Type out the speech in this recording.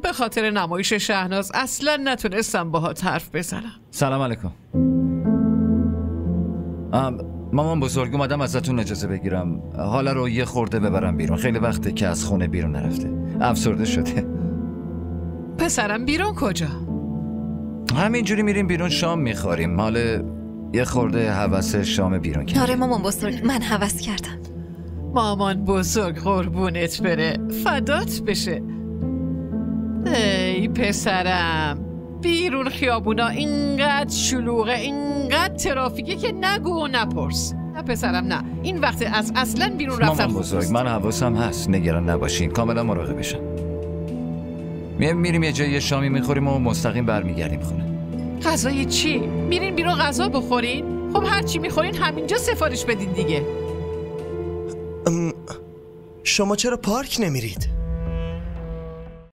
به خاطر نمایش شهناز اصلا نتونستم باهات حرف بزنم. سلام علیکم. مامان بزرگ، اومدم ازتون اجازه بگیرم حالا رو یه خورده ببرم بیرون. خیلی وقته که از خونه بیرون نرفته، افسرده شده. پسرم بیرون کجا؟ همینجوری میریم بیرون شام میخوریم. مال یه خورده هوس شام بیرون کردیم. آره مامان بزرگ، من هوس کردم. مامان بزرگ قربونت بره، فدات بشه. ای پسرم، بیرون خیابونا اینقدر شلوغه، اینقدر ترافیکه که نگو و نپرس. نه پسرم نه، این وقت اصلا بیرون رفتن. مامان بزرگ من حواسم هست، نگران نباشین، کاملا مراقبشم. میریم یه جای شامی میخوریم و مستقیم برمیگردیم خونه. غذای چی؟ میرین بیرون غذا بخورین؟ خب هر چی میخورین همینجا سفارش بدین دیگه. شما چرا پارک نمیرید؟